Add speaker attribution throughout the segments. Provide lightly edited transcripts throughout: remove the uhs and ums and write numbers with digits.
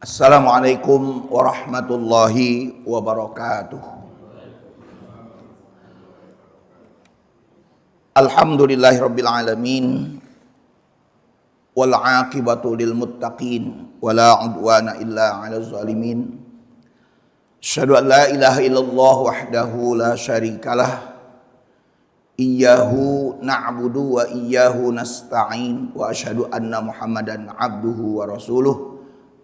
Speaker 1: Assalamualaikum warahmatullahi wabarakatuh. Alhamdulillahirabbil alamin wal 'aqibatu lil muttaqin wala 'udwana illa 'alal zalimin. Asyhadu an la ilaha illallah wahdahu la syarikalah. Iyyahu na'budu wa iyyahu nasta'in wa asyhadu anna Muhammadan 'abduhu wa rasuluh.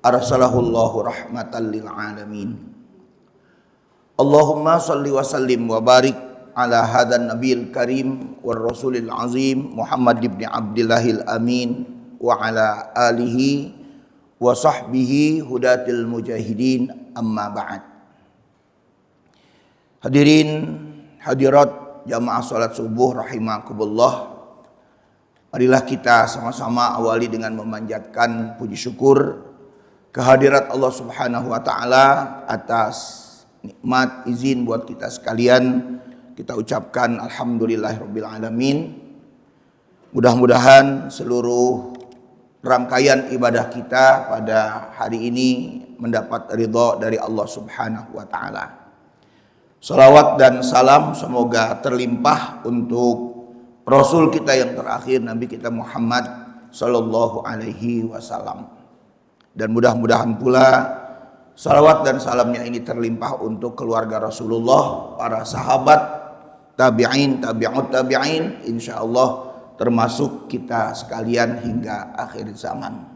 Speaker 1: Arsalahullahu rahmatan lil alamin. Allahumma salli wa sallim wa barik ala hadan nabiyil karim war rasulil azim Muhammad ibn Abdillahil amin wa ala alihi wa sahbihi hudatil mujahidin, amma ba'd. Hadirin hadirat jamaah salat subuh rahimakumullah. Marilah kita sama-sama awali dengan memanjatkan puji syukur kehadirat Allah Subhanahu wa taala atas nikmat izin buat kita sekalian. Kita ucapkan alhamdulillahirabbil alamin. Mudah-mudahan seluruh rangkaian ibadah kita pada hari ini mendapat ridha dari Allah Subhanahu wa taala. Salawat dan salam semoga terlimpah untuk Rasul kita yang terakhir, Nabi kita Muhammad sallallahu alaihi wasallam. Dan mudah-mudahan pula salawat dan salamnya ini terlimpah untuk keluarga Rasulullah, para sahabat, tabi'in, tabi'ut tabi'in, insyaallah termasuk kita sekalian hingga akhir zaman.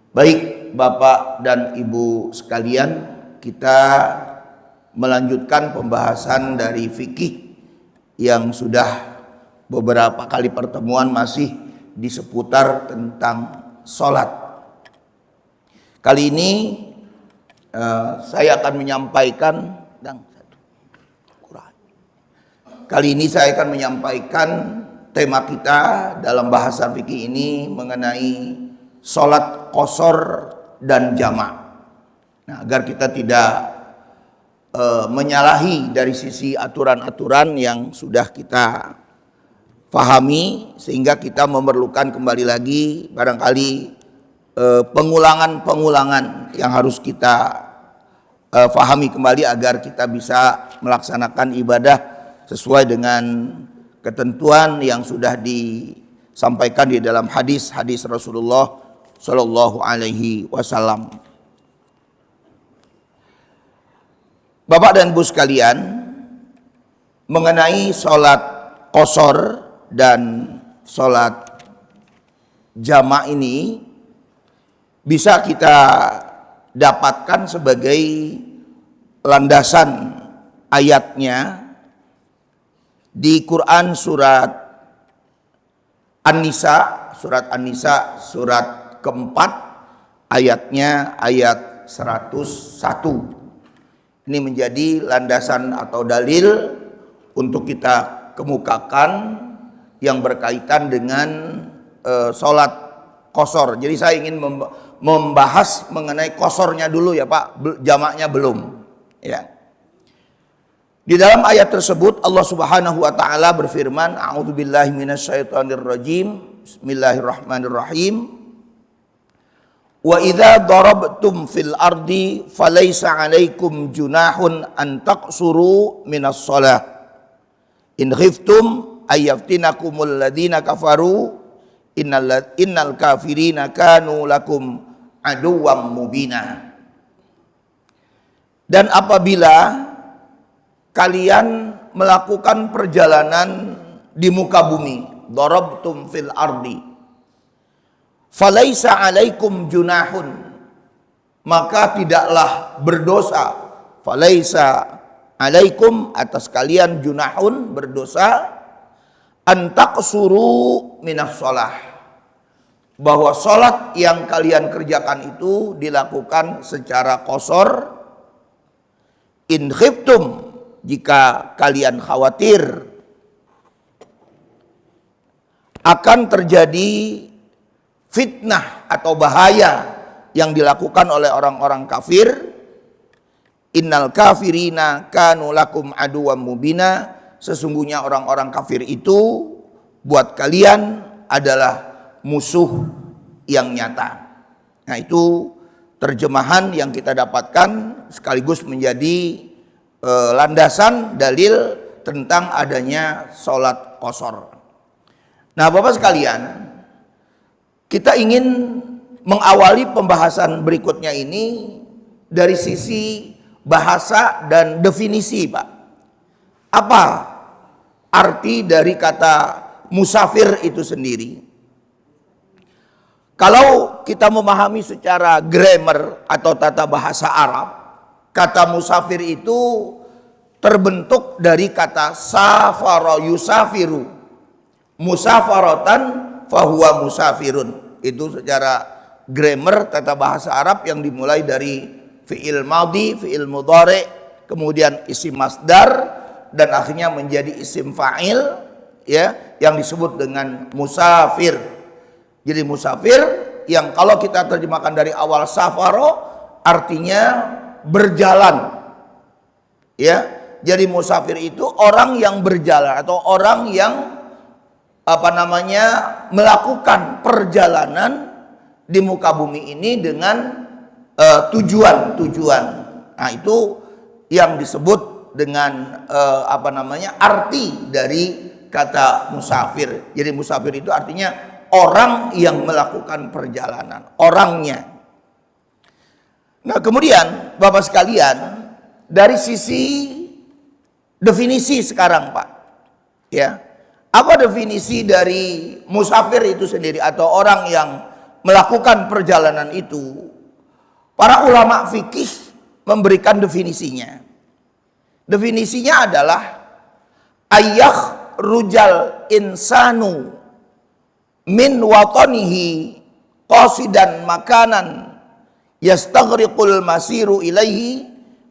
Speaker 1: Baik Bapak dan Ibu sekalian, kita melanjutkan pembahasan dari fikih yang sudah beberapa kali pertemuan masih di seputar tentang sholat. Kali ini saya akan menyampaikan tema kita dalam bahasan fikih ini mengenai sholat qashar dan jamak. Nah, agar kita tidak menyalahi dari sisi aturan-aturan yang sudah kita pahami, sehingga kita memerlukan kembali lagi barangkali pengulangan yang harus kita fahami kembali agar kita bisa melaksanakan ibadah sesuai dengan ketentuan yang sudah disampaikan di dalam hadis-hadis Rasulullah Shallallahu Alaihi Wasallam. Bapak dan Ibu sekalian, mengenai sholat qashar dan sholat jamak ini bisa kita dapatkan sebagai landasan ayatnya di Quran surat An-Nisa, surat keempat, ayatnya ayat 101. Ini menjadi landasan atau dalil untuk kita kemukakan yang berkaitan dengan sholat qashar. Jadi saya ingin membahas mengenai qasharnya dulu ya Pak, jamaknya belum. Ya. Di dalam ayat tersebut Allah Subhanahu wa taala berfirman, a'udzubillahi minasyaitonirrajim. Bismillahirrahmanirrahim. Wa idza darabtum fil ardi falaysa 'alaikum junahun an taqsuru minas shalah in khiftum ayyaftinakumul ladzina kafaru innal kafirina kanu lakum aduwwam mubina. Dan apabila kalian melakukan perjalanan di muka bumi, darabtum fil ardi, falaisa alaikum junahun, maka tidaklah berdosa, falaisa alaikum atas kalian junahun berdosa, antaqsuru minas shalah, bahwa sholat yang kalian kerjakan itu dilakukan secara qashar, in khiftum, jika kalian khawatir akan terjadi fitnah atau bahaya yang dilakukan oleh orang-orang kafir, innal kafirina kanu lakum aduwwam mubina, sesungguhnya orang-orang kafir itu buat kalian adalah musuh yang nyata. Nah, itu terjemahan yang kita dapatkan sekaligus menjadi landasan dalil tentang adanya sholat qashar. Nah, Bapak sekalian, kita ingin mengawali pembahasan berikutnya ini dari sisi bahasa dan definisi, Pak. Apa arti dari kata musafir itu sendiri? Kalau kita memahami secara grammar atau tata bahasa Arab, kata musafir itu terbentuk dari kata safara yusafiru, musafaratan fahuwa musafirun. Itu secara grammar tata bahasa Arab yang dimulai dari fi'il madhi, fi'il mudhari, kemudian isim masdar, dan akhirnya menjadi isim fa'il, ya, yang disebut dengan musafir. Jadi musafir yang kalau kita terjemahkan dari awal safaro artinya berjalan, ya. Jadi musafir itu orang yang berjalan atau orang yang melakukan perjalanan di muka bumi ini dengan tujuan. Nah, itu yang disebut dengan arti dari kata musafir. Jadi musafir itu artinya orang yang melakukan perjalanan, orangnya. Nah, kemudian Bapak sekalian, dari sisi definisi sekarang, Pak, ya, apa definisi dari musafir itu sendiri atau orang yang melakukan perjalanan itu? Para ulama fikih memberikan definisinya. Definisinya adalah ayyakh rujal insanu min watanihi qasidan makanan yastaghriqul masiru ilaihi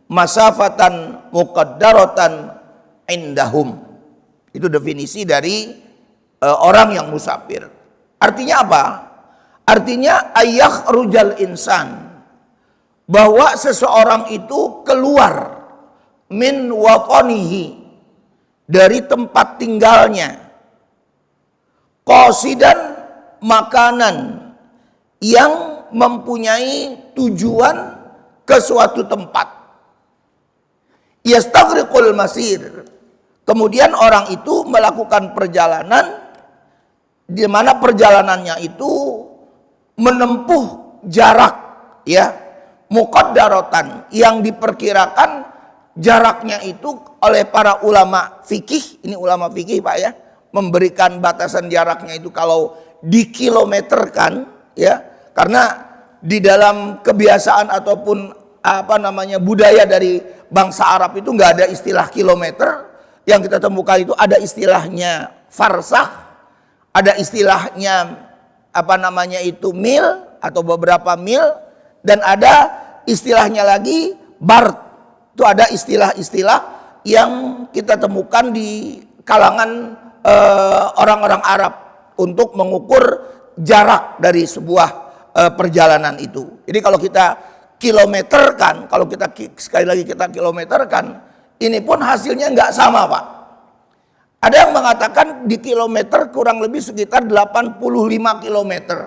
Speaker 1: masafatan muqaddaratan indahum. Itu definisi dari orang yang musafir. Artinya apa? Artinya ayyakh rujal insan, bahwa seseorang itu keluar min watanihi, dari tempat tinggalnya, qasidan makanan, yang mempunyai tujuan ke suatu tempat, yastaghriqul masir, kemudian orang itu melakukan perjalanan di mana perjalanannya itu menempuh jarak, ya, muqaddaratan, yang diperkirakan jaraknya itu oleh para ulama fikih. Ini ulama fikih, Pak, ya, memberikan batasan jaraknya itu kalau dikilometerkan, ya, karena di dalam kebiasaan ataupun budaya dari bangsa Arab itu nggak ada istilah kilometer. Yang kita temukan itu ada istilahnya farsakh, ada istilahnya mil atau beberapa mil, dan ada istilahnya lagi bard. Itu ada istilah-istilah yang kita temukan di kalangan orang-orang Arab untuk mengukur jarak dari sebuah perjalanan itu. Jadi kalau kita kilometerkan, kalau kita sekali lagi kita kilometerkan, ini pun hasilnya nggak sama, Pak. Ada yang mengatakan di kilometer kurang lebih sekitar 85 kilometer.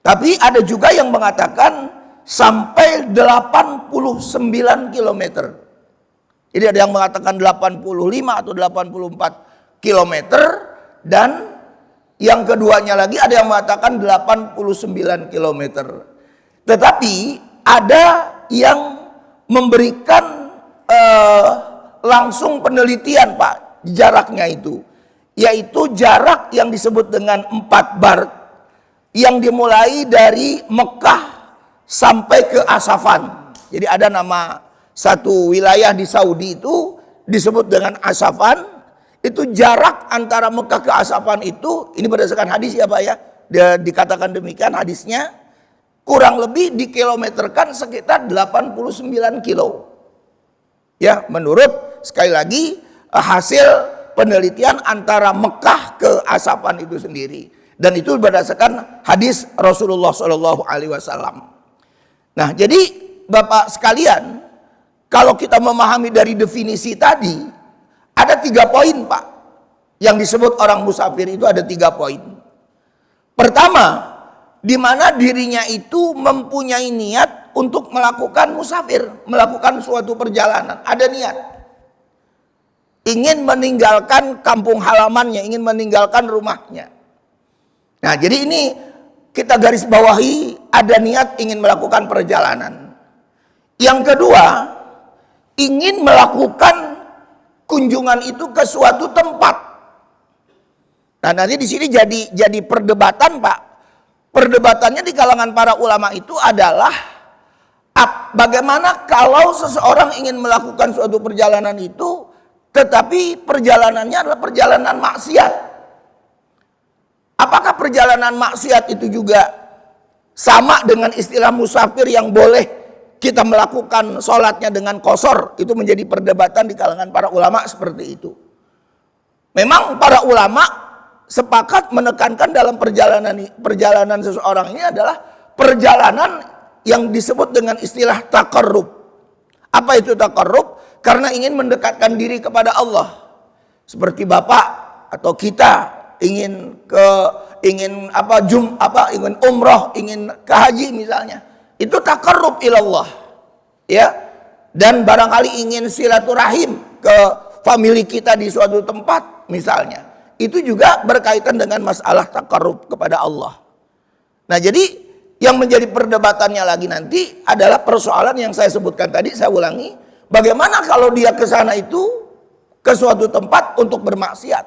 Speaker 1: Tapi ada juga yang mengatakan sampai 89 kilometer. Jadi ada yang mengatakan 85 atau 84 kilometer, dan yang keduanya lagi ada yang mengatakan 89 kilometer. Tetapi ada yang memberikan langsung penelitian, Pak, jaraknya itu, yaitu jarak yang disebut dengan 4 bard, yang dimulai dari Mekah sampai ke Asafan. Jadi ada nama satu wilayah di Saudi itu disebut dengan Asafan. Itu jarak antara Mekah ke Asafan itu, ini berdasarkan hadis ya, Pak, ya, dikatakan demikian hadisnya, kurang lebih dikilometerkan sekitar 89 kilo. Ya, menurut sekali lagi hasil penelitian antara Mekah ke Asafan itu sendiri, dan itu berdasarkan hadis Rasulullah SAW. Nah, jadi Bapak sekalian, kalau kita memahami dari definisi tadi, ada 3 poin, Pak, yang disebut orang musafir itu ada 3 poin. Pertama, di mana dirinya itu mempunyai niat untuk melakukan musafir, melakukan suatu perjalanan, ada niat. Ingin meninggalkan kampung halamannya, ingin meninggalkan rumahnya. Nah, jadi ini kita garis bawahi, ada niat ingin melakukan perjalanan. Yang kedua, ingin melakukan kunjungan itu ke suatu tempat. Nah, nanti di sini jadi perdebatan, Pak. Perdebatannya di kalangan para ulama itu adalah bagaimana kalau seseorang ingin melakukan suatu perjalanan itu, tetapi perjalanannya adalah perjalanan maksiat. Apakah perjalanan maksiat itu juga sama dengan istilah musafir yang boleh kita melakukan sholatnya dengan qashar? Itu menjadi perdebatan di kalangan para ulama seperti itu. Memang para ulama sepakat menekankan dalam perjalanan seseorang ini adalah perjalanan yang disebut dengan istilah taqarrub. Apa itu taqarrub? Karena ingin mendekatkan diri kepada Allah. Seperti Bapak atau kita ingin umroh, ingin ke haji misalnya. Itu taqarrub ilallah. Ya. Dan barangkali ingin silaturahim ke famili kita di suatu tempat misalnya. Itu juga berkaitan dengan masalah taqarrub kepada Allah. Nah, jadi yang menjadi perdebatannya lagi nanti adalah persoalan yang saya sebutkan tadi, saya ulangi. Bagaimana kalau dia ke sana itu ke suatu tempat untuk bermaksiat?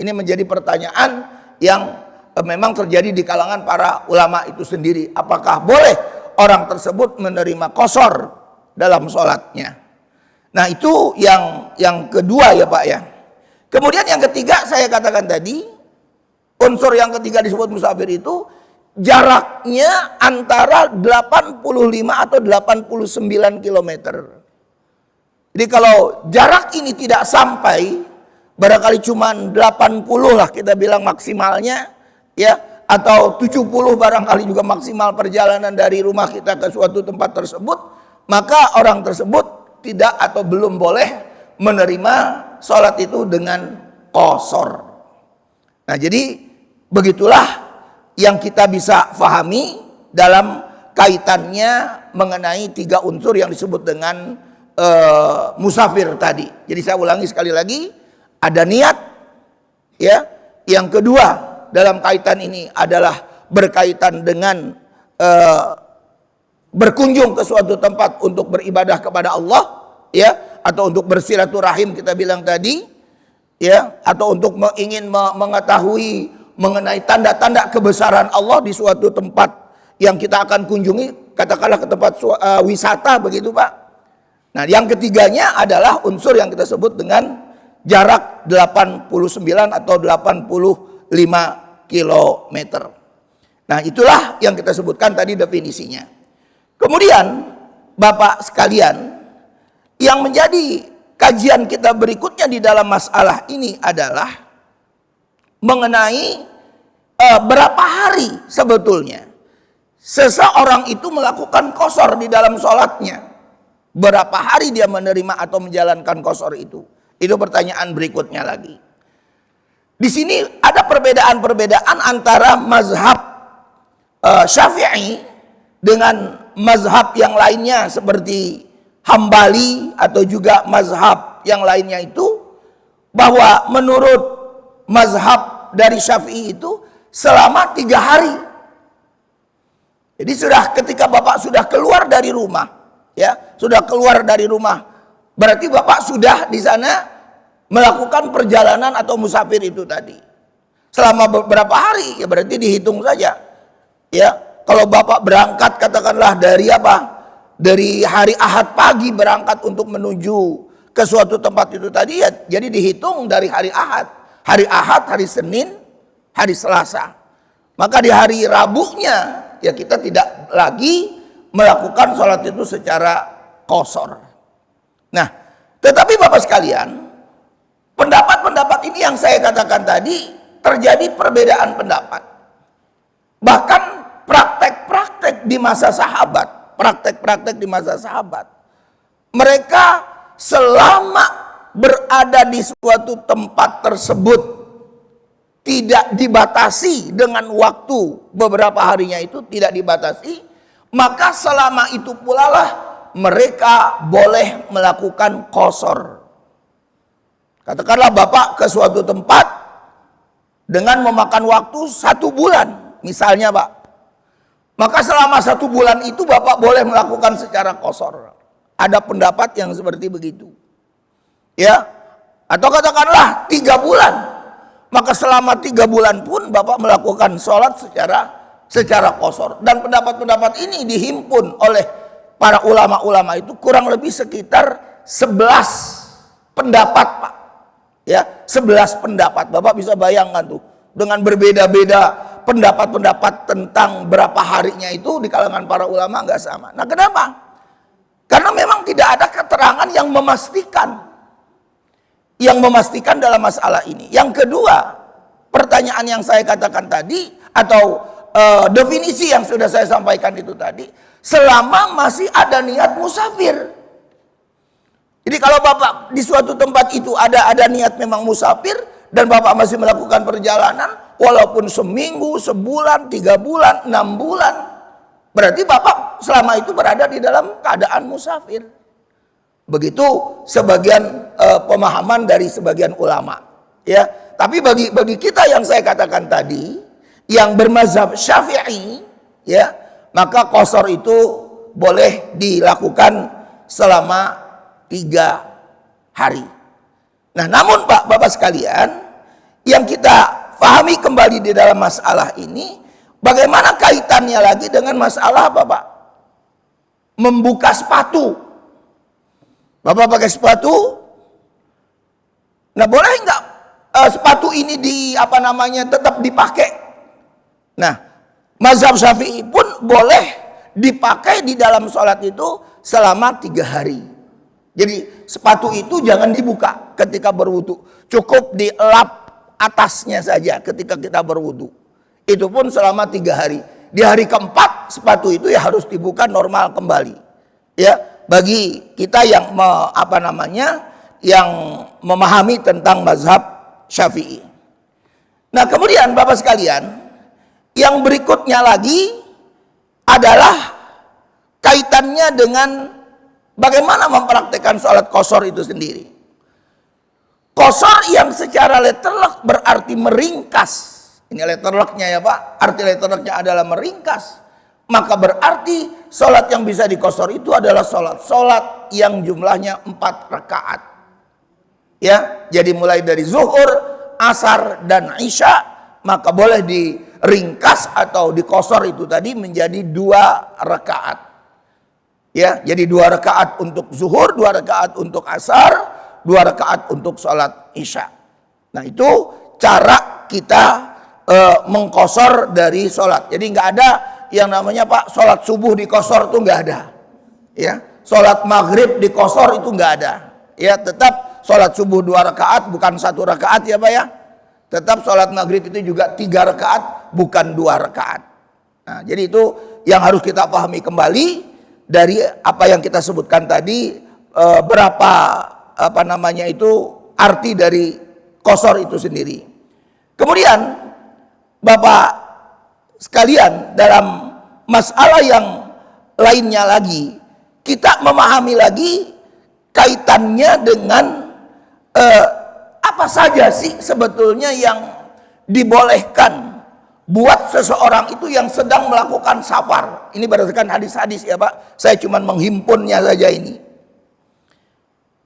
Speaker 1: Ini menjadi pertanyaan yang memang terjadi di kalangan para ulama itu sendiri. Apakah boleh orang tersebut menerima qashar dalam sholatnya? Nah, itu yang kedua ya Pak ya. Kemudian yang ketiga saya katakan tadi, unsur yang ketiga disebut musafir itu jaraknya antara 85 atau 89 kilometer. Jadi kalau jarak ini tidak sampai, barangkali cuma 80 lah kita bilang maksimalnya, ya, atau 70 barangkali juga maksimal perjalanan dari rumah kita ke suatu tempat tersebut, maka orang tersebut tidak atau belum boleh menerima sholat itu dengan qashar. Nah, jadi begitulah yang kita bisa fahami dalam kaitannya mengenai tiga unsur yang disebut dengan musafir tadi. Jadi saya ulangi sekali lagi, ada niat, ya. Yang kedua dalam kaitan ini adalah berkaitan dengan berkunjung ke suatu tempat untuk beribadah kepada Allah, ya, atau untuk bersilaturahim kita bilang tadi, ya, atau untuk ingin mengetahui mengenai tanda-tanda kebesaran Allah di suatu tempat yang kita akan kunjungi, katakanlah ke tempat wisata begitu Pak. Nah, yang ketiganya adalah unsur yang kita sebut dengan jarak 89 atau 85 kilometer. Nah, itulah yang kita sebutkan tadi definisinya. Kemudian Bapak sekalian, yang menjadi kajian kita berikutnya di dalam masalah ini adalah mengenai berapa hari sebetulnya seseorang itu melakukan qashar di dalam sholatnya. Berapa hari dia menerima atau menjalankan qashar itu? Itu pertanyaan berikutnya lagi. Di sini ada perbedaan-perbedaan antara mazhab Syafi'i dengan mazhab yang lainnya seperti Hambali atau juga mazhab yang lainnya itu, bahwa menurut mazhab dari Syafi'i itu selama 3 hari. Jadi ketika Bapak sudah keluar dari rumah, ya, sudah keluar dari rumah, berarti Bapak sudah di sana melakukan perjalanan atau musafir itu tadi. Selama beberapa hari, ya berarti dihitung saja. Ya, kalau Bapak berangkat katakanlah dari dari hari Ahad pagi berangkat untuk menuju ke suatu tempat itu tadi, ya jadi dihitung dari hari Ahad. Hari Ahad, hari Senin, hari Selasa. Maka di hari Rabunya ya kita tidak lagi melakukan sholat itu secara qashar. Nah, tetapi Bapak sekalian, pendapat-pendapat ini yang saya katakan tadi terjadi perbedaan pendapat. Bahkan praktek-praktek di masa sahabat, mereka selama berada di suatu tempat tersebut tidak dibatasi dengan waktu beberapa harinya itu tidak dibatasi, maka selama itu pula lah mereka boleh melakukan qasar. Katakanlah Bapak ke suatu tempat dengan memakan waktu 1 bulan, misalnya Pak. Maka selama 1 bulan itu Bapak boleh melakukan secara qasar. Ada pendapat yang seperti begitu. Ya. Atau katakanlah 3 bulan. Maka selama 3 bulan pun Bapak melakukan sholat secara qasar. Dan pendapat-pendapat ini dihimpun oleh para ulama-ulama itu kurang lebih sekitar 11 pendapat Pak. Ya, 11 pendapat. Bapak bisa bayangkan tuh, dengan berbeda-beda pendapat-pendapat tentang berapa harinya itu di kalangan para ulama nggak sama. Nah, kenapa? Karena memang tidak ada keterangan yang memastikan dalam masalah ini. Yang kedua, pertanyaan yang saya katakan tadi atau definisi yang sudah saya sampaikan itu tadi, selama masih ada niat musafir. Jadi kalau Bapak di suatu tempat itu ada niat memang musafir dan Bapak masih melakukan perjalanan, walaupun seminggu, sebulan, 3 bulan, 6 bulan, berarti Bapak selama itu berada di dalam keadaan musafir. Begitu sebagian pemahaman dari sebagian ulama. Ya, tapi bagi kita yang saya katakan tadi, yang bermazhab Syafi'i, ya, maka qasar itu boleh dilakukan selama 3 hari. Nah, namun Bapak sekalian, yang kita pahami kembali di dalam masalah ini, bagaimana kaitannya lagi dengan masalah Bapak membuka sepatu. Bapak pakai sepatu, nah boleh nggak sepatu ini tetap dipakai? Nah, mazhab Syafi'i pun boleh dipakai di dalam sholat itu selama 3 hari. Jadi sepatu itu jangan dibuka ketika berwudu, cukup dielap atasnya saja ketika kita berwudu. Itu pun selama 3 hari. Di hari keempat sepatu itu ya harus dibuka normal kembali. Ya, bagi kita yang yang memahami tentang mazhab Syafi'i. Nah, kemudian Bapak sekalian, yang berikutnya lagi adalah kaitannya dengan bagaimana mempraktekkan sholat qasar itu sendiri. Qasar yang secara letterlock berarti meringkas. Ini letterlocknya ya Pak. Arti letterlocknya adalah meringkas. Maka berarti sholat yang bisa diqasar itu adalah sholat yang jumlahnya 4 rakaat. Ya, jadi mulai dari zuhur, asar, dan isya, maka boleh diringkas atau diqasar itu tadi menjadi 2 rakaat. Ya, jadi 2 rakaat untuk zuhur, 2 rakaat untuk asar, 2 rakaat untuk sholat isya. Nah, itu cara kita mengqasar dari sholat. Jadi nggak ada yang namanya Pak sholat subuh diqasar itu nggak ada. Ya, sholat maghrib diqasar itu nggak ada. Ya, tetap sholat subuh 2 rakaat bukan 1 rakaat ya Pak ya. Tetap sholat maghrib itu juga 3 rakaat bukan 2 rakaat. Nah, jadi itu yang harus kita pahami kembali dari apa yang kita sebutkan tadi, berapa arti dari qasar itu sendiri. Kemudian Bapak sekalian, dalam masalah yang lainnya lagi, kita memahami lagi kaitannya dengan apa saja sih sebetulnya yang dibolehkan buat seseorang itu yang sedang melakukan safar. Ini berdasarkan hadis-hadis ya Pak, saya cuma menghimpunnya saja ini.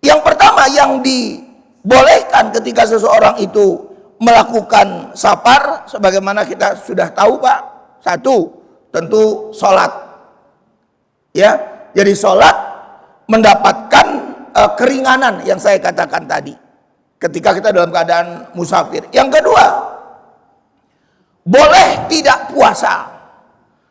Speaker 1: Yang pertama yang dibolehkan ketika seseorang itu melakukan safar, sebagaimana kita sudah tahu Pak, 1, tentu sholat. Ya, jadi sholat mendapatkan keringanan yang saya katakan tadi ketika kita dalam keadaan musafir. Yang kedua, boleh tidak puasa.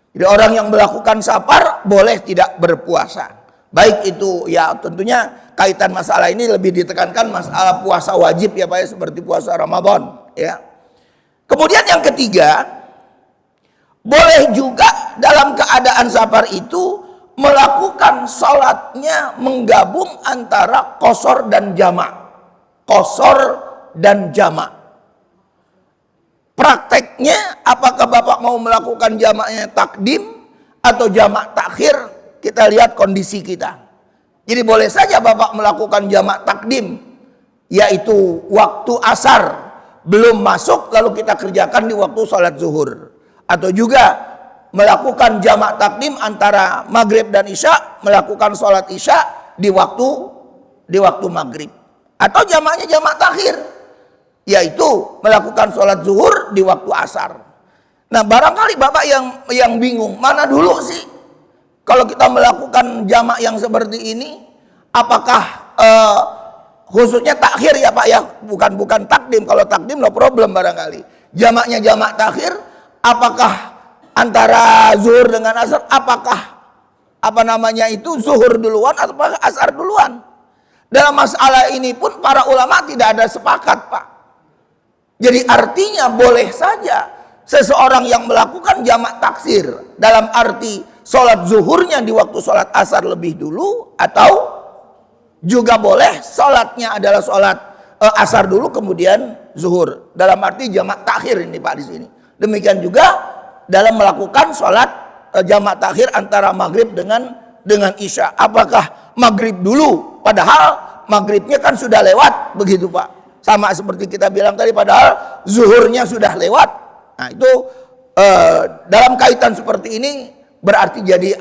Speaker 1: Jadi orang yang melakukan safar boleh tidak berpuasa. Baik itu ya tentunya kaitan masalah ini lebih ditekankan masalah puasa wajib ya Pak ya, seperti puasa Ramadan ya. Kemudian yang ketiga, boleh juga dalam keadaan safar itu melakukan sholatnya menggabung antara qasar dan jamak. Qasar dan jamak. prakteknya apakah Bapak mau melakukan jamaknya takdim atau jamak takhir, kita lihat kondisi kita. Jadi boleh saja Bapak melakukan jamak takdim, yaitu waktu asar belum masuk lalu kita kerjakan di waktu sholat zuhur. Atau juga melakukan jamak takdim antara maghrib dan isya, melakukan sholat isya di waktu maghrib. Atau jamaknya jamak takhir, yaitu melakukan sholat zuhur di waktu asar. Nah, barangkali Bapak yang bingung, mana dulu sih kalau kita melakukan jamak yang seperti ini, apakah khususnya takhir ya Pak ya, bukan takdim. Kalau takdim no problem barangkali. Jamaknya jamak takhir, apakah antara zuhur dengan asar, apakah zuhur duluan atau asar duluan? Dalam masalah ini pun para ulama tidak ada sepakat Pak. Jadi artinya boleh saja seseorang yang melakukan jamak taksir dalam arti sholat zuhurnya di waktu sholat asar lebih dulu, atau juga boleh sholatnya adalah sholat asar dulu kemudian zuhur, dalam arti jamak takhir ini Pak di sini. Demikian juga dalam melakukan sholat jamak takhir antara maghrib dengan isya, apakah maghrib dulu padahal maghribnya kan sudah lewat begitu Pak, sama seperti kita bilang tadi padahal zuhurnya sudah lewat. Nah itu dalam kaitan seperti ini berarti jadi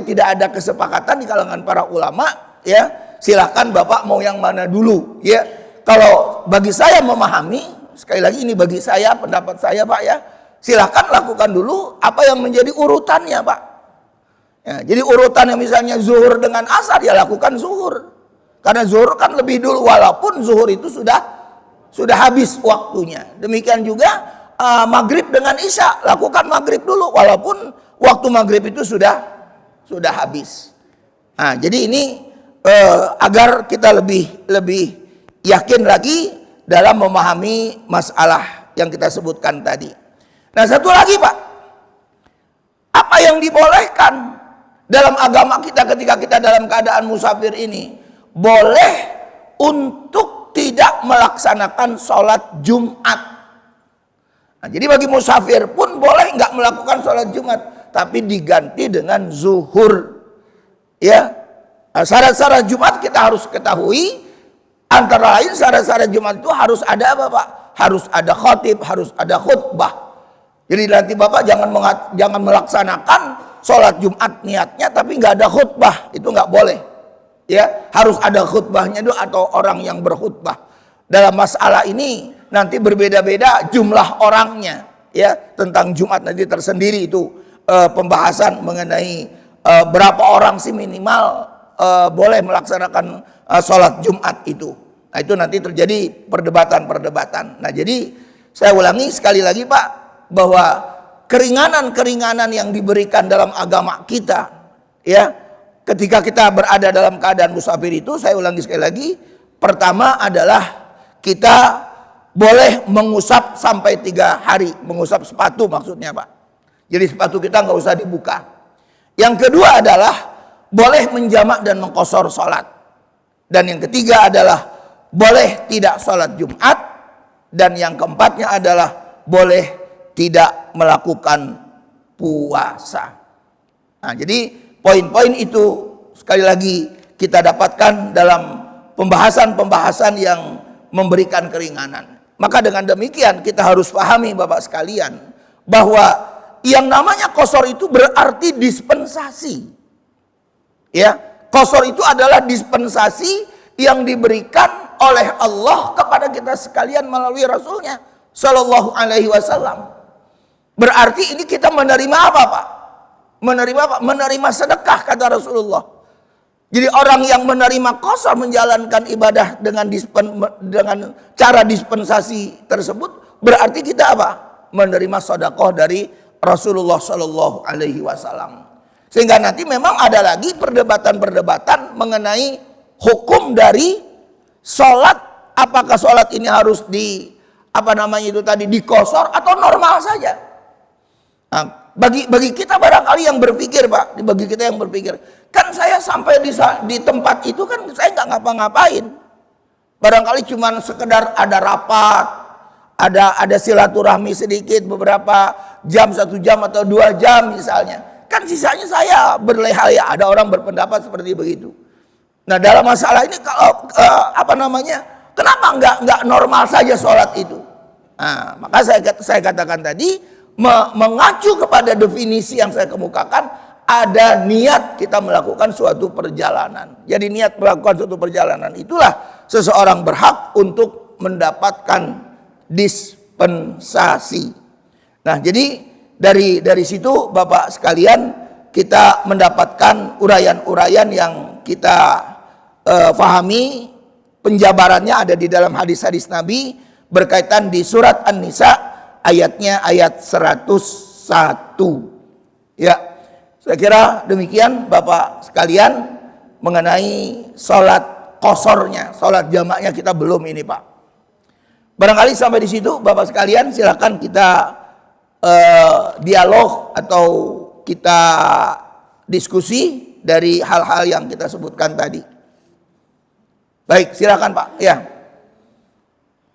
Speaker 1: tidak ada kesepakatan di kalangan para ulama ya. Silahkan Bapak mau yang mana dulu ya. Kalau bagi saya memahami, sekali lagi ini bagi saya, pendapat saya Pak ya, silahkan lakukan dulu apa yang menjadi urutannya Pak ya. Jadi urutannya misalnya zuhur dengan asar, ya lakukan zuhur, karena zuhur kan lebih dulu walaupun zuhur itu sudah habis waktunya. Demikian juga maghrib dengan isya, lakukan maghrib dulu walaupun waktu maghrib itu sudah habis. Nah, jadi ini agar kita lebih yakin lagi dalam memahami masalah yang kita sebutkan tadi. Nah, satu lagi Pak, apa yang dibolehkan dalam agama kita ketika kita dalam keadaan musafir ini? Boleh untuk tidak melaksanakan sholat Jumat. Nah, jadi bagi musafir pun boleh nggak melakukan sholat Jumat, tapi diganti dengan zuhur ya. Nah, syarat-syarat Jumat kita harus ketahui, antara lain syarat-syarat Jumat itu harus ada apa Pak? Harus ada khatib, harus ada khutbah. Jadi nanti Bapak jangan melaksanakan sholat Jumat niatnya tapi nggak ada khutbah, itu nggak boleh. Ya, harus ada khutbahnya dulu atau orang yang berkhutbah. Dalam masalah ini nanti berbeda-beda jumlah orangnya ya. Tentang Jumat nanti tersendiri itu pembahasan mengenai berapa orang sih minimal boleh melaksanakan sholat Jumat itu. Nah itu nanti terjadi perdebatan. Nah jadi saya ulangi sekali lagi Pak, bahwa keringanan-keringanan yang diberikan dalam agama kita ya, ketika kita berada dalam keadaan musafir itu, saya ulangi sekali lagi, pertama adalah kita boleh mengusap sampai 3 hari, mengusap sepatu maksudnya Pak. Jadi sepatu kita nggak usah dibuka. Yang kedua adalah boleh menjamak dan mengqashar sholat. Dan yang ketiga adalah boleh tidak sholat Jumat. Dan yang keempatnya adalah boleh tidak melakukan puasa. Nah, jadi poin-poin itu sekali lagi kita dapatkan dalam pembahasan-pembahasan yang memberikan keringanan. Maka dengan demikian kita harus pahami Bapak sekalian, bahwa yang namanya qashar itu berarti dispensasi. Ya, qashar itu adalah dispensasi yang diberikan oleh Allah kepada kita sekalian melalui Rasulnya Shallallahu Alaihi Wasallam. Berarti ini kita menerima apa Pak? Menerima sedekah kata Rasulullah. Jadi orang yang menerima qashar, menjalankan ibadah dengan cara dispensasi tersebut, berarti kita apa? Menerima sedekah dari Rasulullah Shallallahu Alaihi Wasallam. Sehingga nanti memang ada lagi perdebatan mengenai hukum dari sholat. Apakah sholat ini harus diqashar atau normal saja? Nah, bagi kita barangkali yang berpikir Pak, bagi kita yang berpikir, kan saya sampai di tempat itu kan saya nggak ngapa-ngapain. Barangkali cuma sekedar ada rapat, ada silaturahmi sedikit beberapa jam, 1 jam atau 2 jam misalnya. Kan sisanya saya berleha-leha. Ada orang berpendapat seperti begitu. Nah, dalam masalah ini kalau kenapa nggak normal saja sholat itu? Nah, maka saya katakan tadi mengacu kepada definisi yang saya kemukakan, ada niat kita melakukan suatu perjalanan. Jadi niat melakukan suatu perjalanan itulah seseorang berhak untuk mendapatkan dispensasi. Nah, jadi dari situ Bapak sekalian kita mendapatkan uraian-uraian yang kita fahami, penjabarannya ada di dalam hadis-hadis Nabi berkaitan di surat An-Nisa ayatnya ayat 101. Ya, saya kira demikian Bapak sekalian mengenai sholat kosornya, sholat jamaknya kita belum ini Pak. Barangkali sampai di situ Bapak sekalian, silakan kita dialog atau kita diskusi dari hal-hal yang kita sebutkan tadi. Baik, silakan Pak. Ya,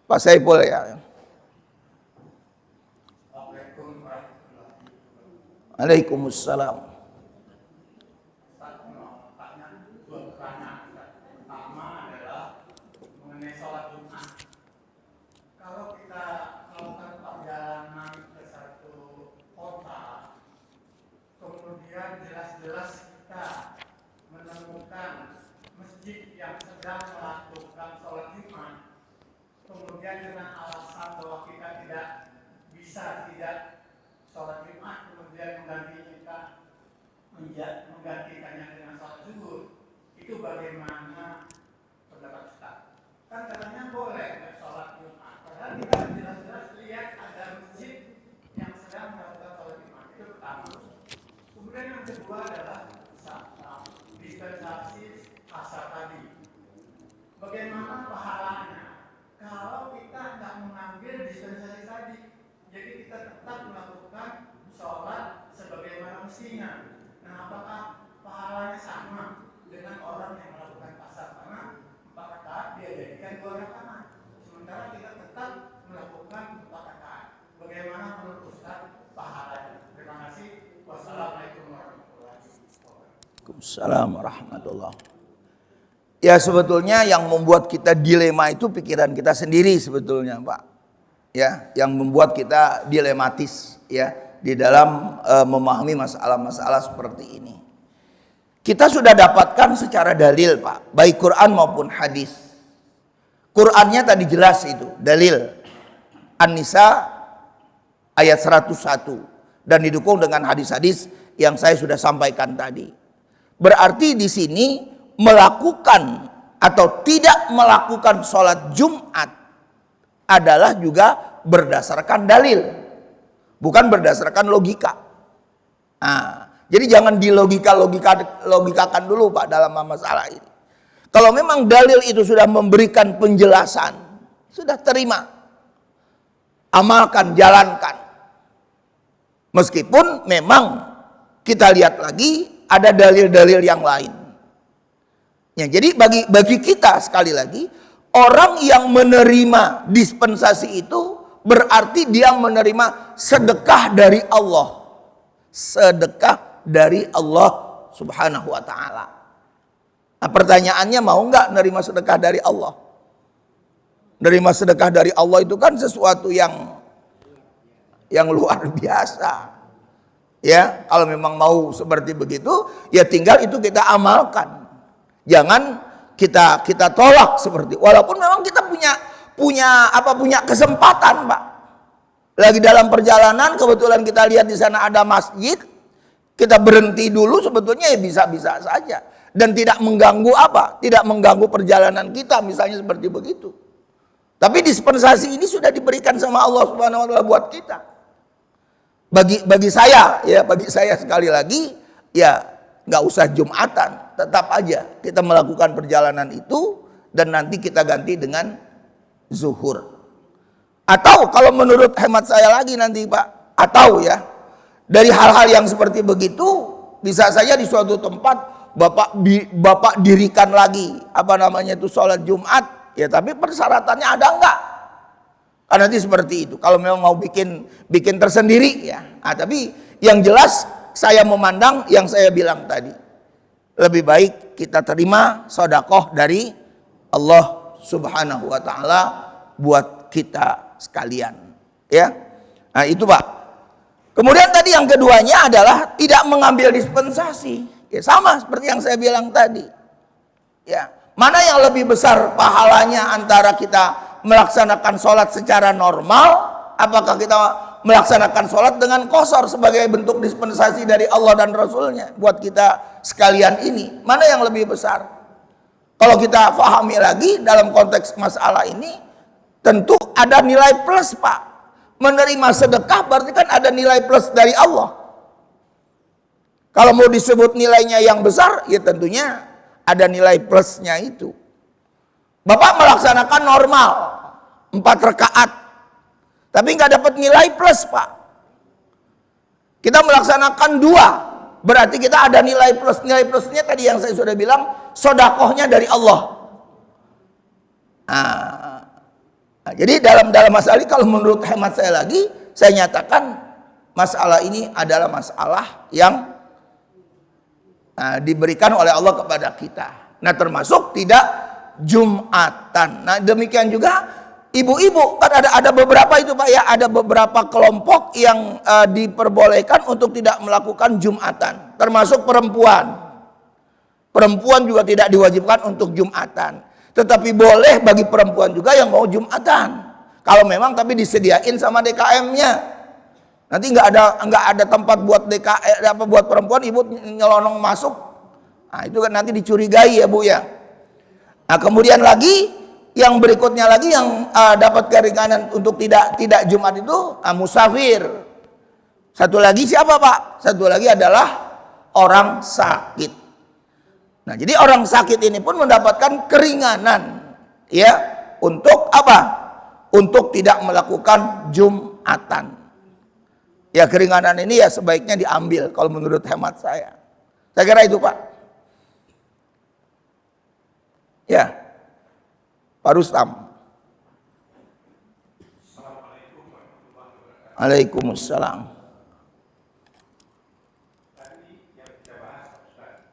Speaker 1: Pak Saiful ya. Waalaikumsalam.
Speaker 2: Jelas-jelas kita menemukan masjid yang sedang melakukan sholat Jumat, kemudian dengan alasan bahwa kita tidak bisa sholat Jumat, kemudian menggantikannya dengan sholat zuhur, itu bagaimana pendapat Ustaz? Kan katanya boleh sholat Jumat, padahal kita jelas-jelas lihat ada masjid yang sedang melakukan sholat Jumat. Itu pertama. Kemudian yang kedua adalah dispensasi asar tadi. Bagaimana pahalanya kalau kita nggak mengambil dispensasi tadi? Jadi kita tetap melakukan sholat sebagaimana mestinya. Nah, apakah pahalanya sama dengan orang yang melakukan pasar? Karena 4 rakaat dia jadikan 2 rakaat. Sementara kita tetap melakukan 4 rakaat. Bagaimana menurut Ustaz pahalanya? Terima kasih. Wassalamualaikum warahmatullahi wabarakatuh.
Speaker 1: Waalaikumsalam warahmatullahi wabarakatuh. Ya, sebetulnya yang membuat kita dilema itu pikiran kita sendiri sebetulnya Pak. Ya, yang membuat kita dilematis ya di dalam memahami masalah-masalah seperti ini. Kita sudah dapatkan secara dalil Pak, baik Quran maupun hadis. Qurannya tadi jelas itu, dalil An-Nisa ayat 101 dan didukung dengan hadis-hadis yang saya sudah sampaikan tadi. Berarti di sini melakukan atau tidak melakukan sholat Jumat adalah juga berdasarkan dalil, bukan berdasarkan logika. Nah, jadi jangan dilogikakan dulu Pak dalam masalah ini. Kalau memang dalil itu sudah memberikan penjelasan, sudah terima, amalkan, jalankan. Meskipun memang kita lihat lagi ada dalil-dalil yang lain. Ya, jadi bagi kita sekali lagi, orang yang menerima dispensasi itu berarti dia menerima sedekah dari Allah. Sedekah dari Allah Subhanahu wa ta'ala. Nah, pertanyaannya, mau nggak menerima sedekah dari Allah? Menerima sedekah dari Allah itu kan sesuatu yang luar biasa. Ya, kalau memang mau seperti begitu, ya tinggal itu kita amalkan. Jangan kita tolak seperti, walaupun memang kita punya kesempatan, Pak. Lagi dalam perjalanan kebetulan kita lihat di sana ada masjid, kita berhenti dulu, sebetulnya ya bisa-bisa saja dan tidak mengganggu tidak mengganggu perjalanan kita, misalnya seperti begitu. Tapi dispensasi ini sudah diberikan sama Allah Subhanahu wa taala buat kita. Bagi saya sekali lagi, ya nggak usah Jumatan, tetap aja kita melakukan perjalanan itu dan nanti kita ganti dengan zuhur. Atau kalau menurut hemat saya lagi nanti Pak, atau ya dari hal-hal yang seperti begitu bisa saja di suatu tempat Bapak dirikan lagi sholat Jumat, ya tapi persyaratannya ada enggak? Kan nanti seperti itu. Kalau memang mau bikin tersendiri ya. Tapi yang jelas saya memandang yang saya bilang tadi. Lebih baik kita terima sedekah dari Allah Subhanahu wa taala buat kita sekalian. Ya. Nah, itu Pak. Kemudian tadi yang keduanya adalah tidak mengambil dispensasi. Ya, sama seperti yang saya bilang tadi. Ya. Mana yang lebih besar pahalanya antara kita melaksanakan sholat secara normal, apakah kita melaksanakan sholat dengan qasar sebagai bentuk dispensasi dari Allah dan Rasulnya buat kita sekalian ini? Mana yang lebih besar? Kalau kita pahami lagi dalam konteks masalah ini, tentu ada nilai plus Pak. Menerima sedekah berarti kan ada nilai plus dari Allah. Kalau mau disebut nilainya yang besar, ya tentunya ada nilai plusnya itu. Bapak melaksanakan normal 4 rakaat, tapi nggak dapat nilai plus Pak. Kita melaksanakan 2, berarti kita ada nilai plus. Nilai plusnya tadi yang saya sudah bilang, sedekahnya dari Allah. Nah, jadi dalam masalah ini, kalau menurut hemat saya lagi, saya nyatakan masalah ini adalah masalah yang diberikan oleh Allah kepada kita. Nah, termasuk tidak Jumatan. Nah, demikian juga ibu-ibu, kan ada beberapa itu Pak ya, ada beberapa kelompok yang diperbolehkan untuk tidak melakukan Jumatan, termasuk perempuan. Perempuan juga tidak diwajibkan untuk Jumatan, tetapi boleh bagi perempuan juga yang mau Jumatan. Kalau memang tapi disediain sama DKM-nya. Nanti nggak ada tempat buat DKM buat perempuan, ibu nyelonong masuk. Nah, itu kan nanti dicurigai ya Bu ya. Nah, kemudian lagi yang berikutnya lagi yang dapat keringanan untuk tidak Jumat itu musafir. Satu lagi siapa Pak? Satu lagi adalah orang sakit. Nah, jadi orang sakit ini pun mendapatkan keringanan ya untuk apa? Untuk tidak melakukan Jumatan. Ya, keringanan ini ya sebaiknya diambil kalau menurut hemat saya. Saya kira itu Pak. Ya, Pak Rustam. Waalaikumsalam.
Speaker 2: Tadi yang kita bahas Ustaz,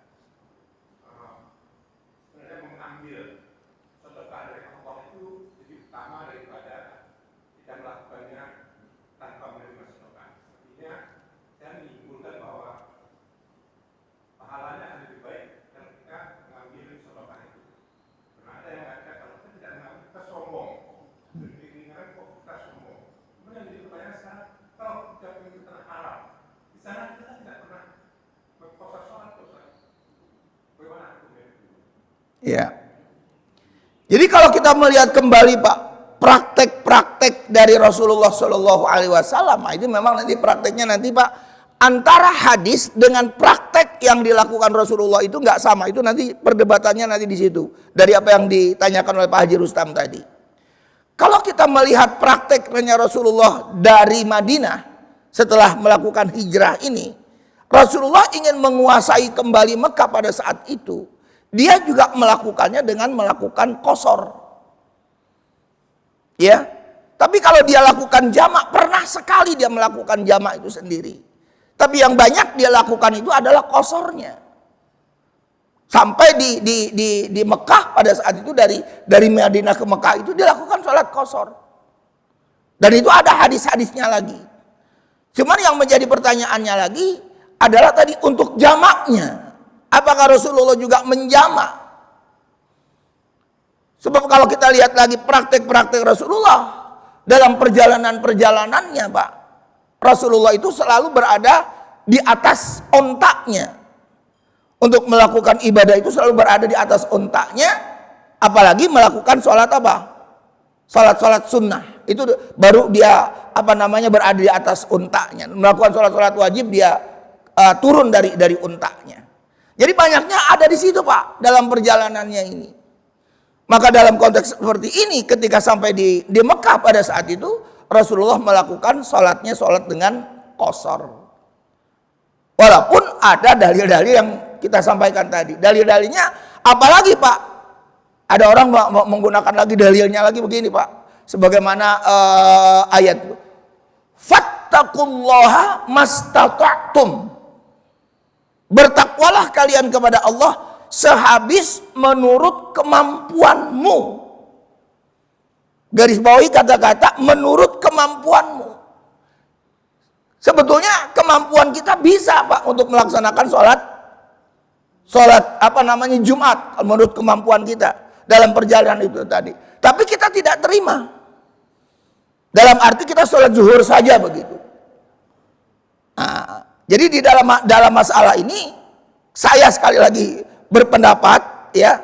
Speaker 2: sebenarnya mengambil sedekah dari Allah itu lebih utama daripada kita melakukannya tanpa menerima sedekah. Artinya saya menyimpulkan bahwa pahalanya akan lebih baik kalau kita mengambil sedekah itu. Karena ada yang mengatakan kalau kita tidak mengambil, kita sombong. Jadi keringanan kok kita sombong. Kemudian jadi pertanyaan sekarang, kalau kita punya tanah haram, di sana kita tidak pernah berpuasa sholat, Ustaz. Bagaimana hukumnya?
Speaker 1: Ya. Jadi kalau kita melihat kembali Pak, praktek-praktek dari Rasulullah Shallallahu Alaihi Wasallam, itu memang nanti prakteknya nanti Pak, antara hadis dengan praktek yang dilakukan Rasulullah itu nggak sama. Itu nanti perdebatannya nanti di situ. Dari apa yang ditanyakan oleh Pak Haji Rustam tadi. Kalau kita melihat prakteknya Rasulullah dari Madinah setelah melakukan hijrah ini, Rasulullah ingin menguasai kembali Mekah pada saat itu. Dia juga melakukannya dengan melakukan qasar. Ya. Tapi kalau dia lakukan jamak, pernah sekali dia melakukan jamak itu sendiri. Tapi yang banyak dia lakukan itu adalah qasarnya. Sampai di Mekah pada saat itu dari Madinah ke Mekah itu dilakukan sholat qasar. Dan itu ada hadis-hadisnya lagi. Cuman yang menjadi pertanyaannya lagi adalah tadi untuk jamaknya. Apakah Rasulullah juga menjamak? Sebab kalau kita lihat lagi praktek-praktek Rasulullah dalam perjalanan-perjalanannya Pak, Rasulullah itu selalu berada di atas ontaknya. Untuk melakukan ibadah itu selalu berada di atas ontaknya, apalagi melakukan sholat apa? Sholat sunnah. Itu baru dia berada di atas ontaknya. Melakukan sholat wajib dia turun dari ontaknya. Jadi banyaknya ada di situ Pak dalam perjalanannya ini. Maka dalam konteks seperti ini ketika sampai di Mekah pada saat itu Rasulullah melakukan sholat dengan qasar. Walaupun ada dalil-dalil yang kita sampaikan tadi. Dalil-dalilnya apalagi Pak? Ada orang menggunakan lagi dalilnya lagi begini Pak. Sebagaimana ayat itu. Fattaqullaha mastata'tum. Bertakwalah kalian kepada Allah sehabis menurut kemampuanmu. Garis bawahi kata-kata menurut kemampuanmu. Sebetulnya kemampuan kita bisa Pak untuk melaksanakan sholat Jumat menurut kemampuan kita dalam perjalanan itu tadi. Tapi kita tidak terima. Dalam arti kita sholat zuhur saja begitu. Nah, jadi di dalam masalah ini saya sekali lagi berpendapat ya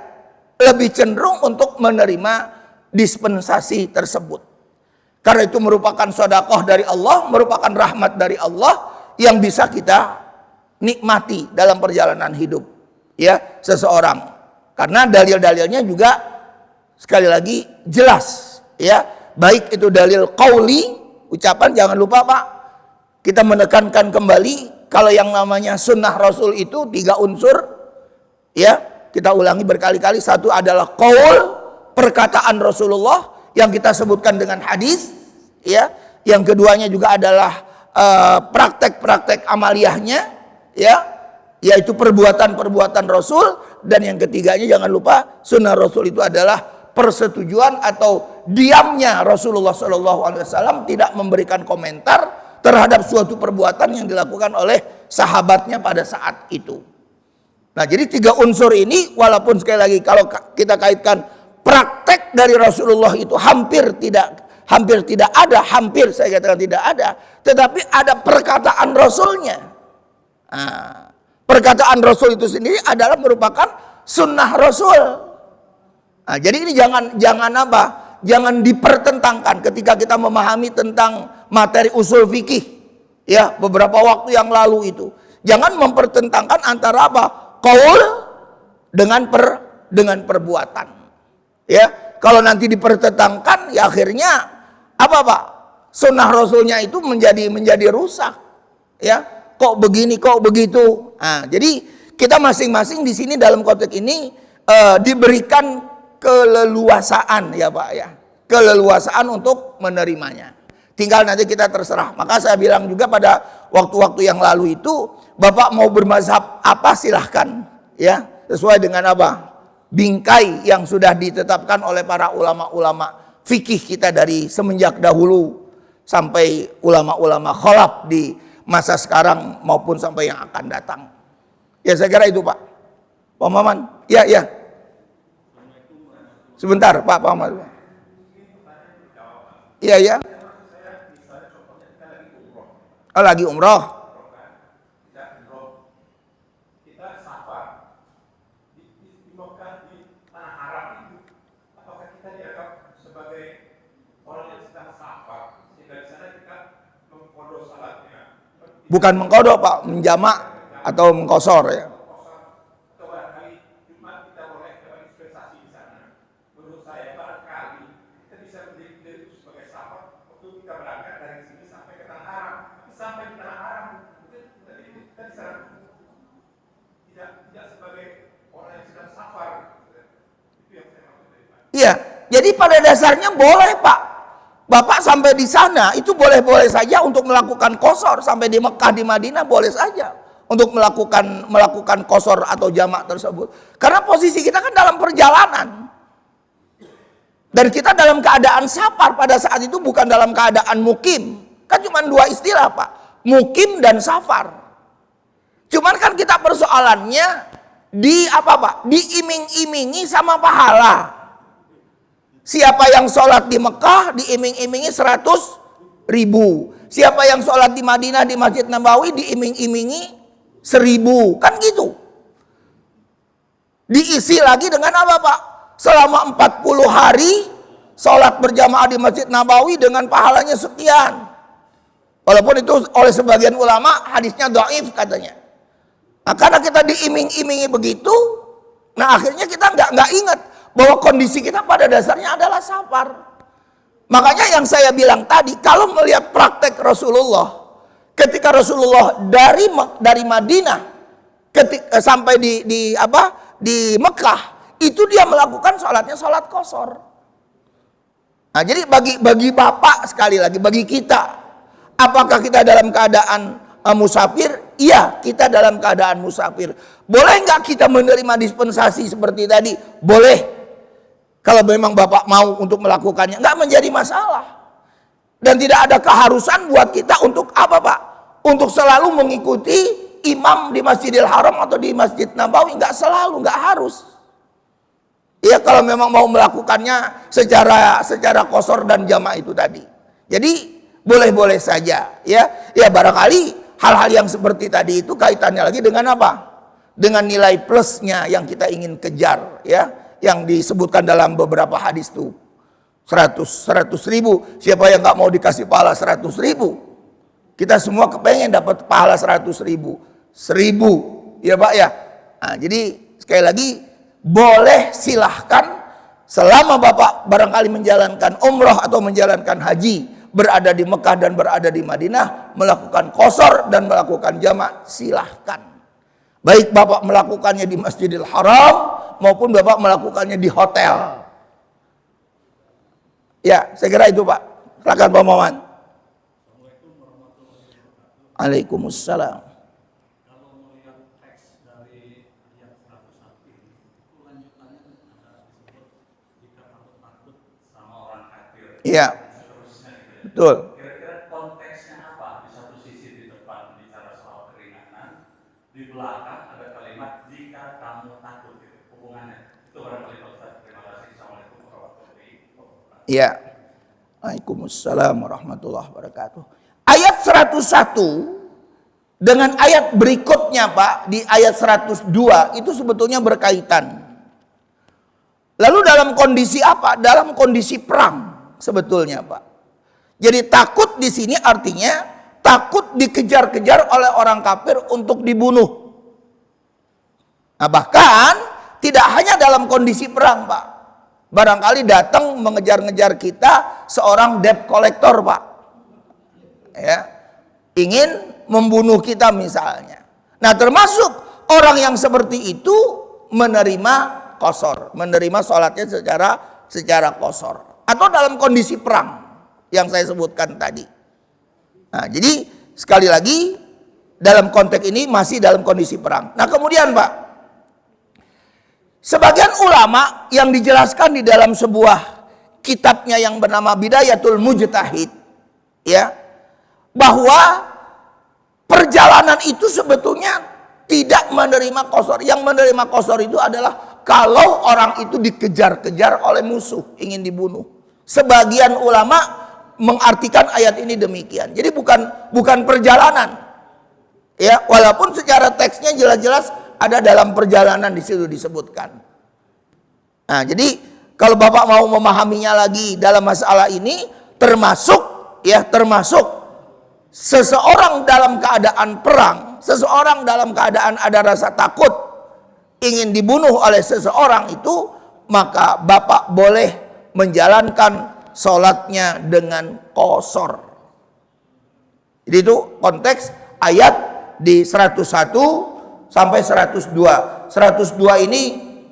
Speaker 1: lebih cenderung untuk menerima dispensasi tersebut. Karena itu merupakan sedekah dari Allah, merupakan rahmat dari Allah yang bisa kita nikmati dalam perjalanan hidup ya seseorang. Karena dalil-dalilnya juga sekali lagi jelas ya. Baik itu dalil qauli, ucapan, jangan lupa Pak, kita menekankan kembali kalau yang namanya sunnah Rasul itu 3 unsur ya, kita ulangi berkali-kali. Satu adalah qaul, perkataan Rasulullah yang kita sebutkan dengan hadis ya. Yang keduanya juga adalah praktek-praktek amaliyahnya ya, yaitu perbuatan-perbuatan Rasul. Dan yang ketiganya jangan lupa sunnah Rasul itu adalah persetujuan atau diamnya Rasulullah SAW tidak memberikan komentar terhadap suatu perbuatan yang dilakukan oleh sahabatnya pada saat itu. Nah, jadi 3 unsur ini walaupun sekali lagi kalau kita kaitkan praktek dari Rasulullah itu hampir tidak ada, hampir saya katakan tidak ada, tetapi ada perkataan Rasulnya. Nah, perkataan Rasul itu sendiri adalah merupakan sunnah Rasul. Nah, jadi ini jangan dipertentangkan ketika kita memahami tentang materi usul fikih ya beberapa waktu yang lalu itu. Jangan mempertentangkan antara qaul dengan perbuatan. Ya, kalau nanti dipertentangkan ya akhirnya sunnah Rasulnya itu menjadi rusak. Ya, kok begini, kok begitu. Nah, jadi kita masing-masing di sini dalam konteks ini diberikan keleluasaan ya Pak ya, keleluasaan untuk menerimanya. Tinggal nanti kita terserah. Maka saya bilang juga pada waktu-waktu yang lalu itu, Bapak mau bermazhab apa silahkan ya, sesuai dengan bingkai yang sudah ditetapkan oleh para ulama-ulama fikih kita dari semenjak dahulu sampai ulama-ulama khalaf di masa sekarang maupun sampai yang akan datang. Ya saya kira itu Pak. Pak Maman, ya. Sebentar Pak Maman. Iya. Oh, lagi umroh.
Speaker 2: Kita safar di Mekah, di tanah Arab itu, apakah kita dianggap sebagai orang yang sedang safar sehingga di sana kita mengkodok salatnya?
Speaker 1: Bukan mengkodok Pak, menjamak atau mengkosor ya.
Speaker 2: Atau barangkali Jumat kita boleh dapat dispensasi di sana. Menurut saya barangkali kita bisa menjadi itu sebagai safar untuk kita berangkat dari sini sampai ke tanah Arab. Sampai di tanah Arab mungkin kita bisa tidak sebagai orang yang sedang safar. Itu yang saya maksud.
Speaker 1: Iya, jadi pada dasarnya boleh Pak. Bapak sampai di sana itu boleh-boleh saja untuk melakukan qashar. Sampai di Mekah, di Madinah boleh saja untuk melakukan qashar atau jamak tersebut. Karena posisi kita kan dalam perjalanan. Dan kita dalam keadaan safar pada saat itu, bukan dalam keadaan mukim. Kan cuma 2 istilah Pak, mukim dan safar. Cuman kan kita persoalannya diiming-imingi sama pahala. Siapa yang sholat di Mekah diiming-imingi 100.000. Siapa yang sholat di Madinah di Masjid Nabawi diiming-imingi 1.000. Kan gitu. Diisi lagi dengan Pak? Selama 40 hari sholat berjamaah di Masjid Nabawi dengan pahalanya sekian. Walaupun itu oleh sebagian ulama hadisnya dhaif katanya. Nah, karena kita diiming-imingi begitu, nah akhirnya kita nggak ingat bahwa kondisi kita pada dasarnya adalah safar. Makanya yang saya bilang tadi, kalau melihat praktek Rasulullah, ketika Rasulullah dari Madinah sampai di Mekah, itu dia melakukan sholatnya sholat qashar. Nah, jadi bagi bapak sekali lagi, bagi kita, apakah kita dalam keadaan musafir? Iya, kita dalam keadaan musafir. Boleh nggak kita menerima dispensasi seperti tadi? Boleh. Kalau memang bapak mau untuk melakukannya, nggak menjadi masalah. Dan tidak ada keharusan buat kita untuk apa, Pak? Untuk selalu mengikuti imam di Masjidil Haram atau di Masjid Nabawi. Nggak selalu, nggak harus. Ya, kalau memang mau melakukannya secara qasar dan jamaah itu tadi. Jadi boleh-boleh saja, ya. Ya, barangkali hal-hal yang seperti tadi itu kaitannya lagi dengan apa? Dengan nilai plusnya yang kita ingin kejar, ya. Yang disebutkan dalam beberapa hadis tuh. 100 ribu. Siapa yang nggak mau dikasih pahala 100 ribu? Kita semua kepengen dapat pahala 100 ribu. 1000, ya Pak ya. Nah, jadi sekali lagi, boleh, silahkan, selama Bapak barangkali menjalankan umroh atau menjalankan haji, berada di Mekah dan berada di Madinah, melakukan qasar dan melakukan jamaah, silahkan. Baik Bapak melakukannya di Masjidil Haram maupun Bapak melakukannya di hotel. Ya, saya kira itu Pak. Silakan Pak Muhammad. Waalaikumsalam. Iya, betul.
Speaker 3: Kira-kira konteksnya apa? Di satu sisi di depan bicara soal keringanan, di belakang ada kalimat jika kamu takut, gitu. Hubungannya itu barangkali Pak Ustaz. Terima kasih. Assalamualaikum warahmatullahi wabarakatuh.
Speaker 1: Iya. Waalaikumsalam warahmatullahi wabarakatuh. Ayat 101 dengan ayat berikutnya Pak, di ayat 102 itu sebetulnya berkaitan. Lalu dalam kondisi apa? Dalam kondisi perang sebetulnya Pak. Jadi takut di sini artinya takut dikejar-kejar oleh orang kafir untuk dibunuh. Nah, bahkan tidak hanya dalam kondisi perang Pak. Barangkali datang mengejar-ngejar kita seorang debt collector Pak. Ya, ingin membunuh kita misalnya. Nah, termasuk orang yang seperti itu menerima qasar, menerima sholatnya secara qasar. Atau dalam kondisi perang yang saya sebutkan tadi. Nah, jadi sekali lagi dalam konteks ini masih dalam kondisi perang. Nah, kemudian Pak, sebagian ulama yang dijelaskan di dalam sebuah kitabnya yang bernama Bidayatul Mujtahid, ya, bahwa perjalanan itu sebetulnya tidak menerima qasar. Yang menerima qasar itu adalah kalau orang itu dikejar-kejar oleh musuh, ingin dibunuh. Sebagian ulama mengartikan ayat ini demikian. Jadi bukan perjalanan. Ya, walaupun secara teksnya jelas-jelas ada dalam perjalanan di situ disebutkan. Nah, jadi kalau Bapak mau memahaminya lagi dalam masalah ini, termasuk seseorang dalam keadaan perang, seseorang dalam keadaan ada rasa takut ingin dibunuh oleh seseorang itu, maka Bapak boleh menjalankan sholatnya dengan qasar. Jadi itu konteks ayat di 101 sampai 102. 102 ini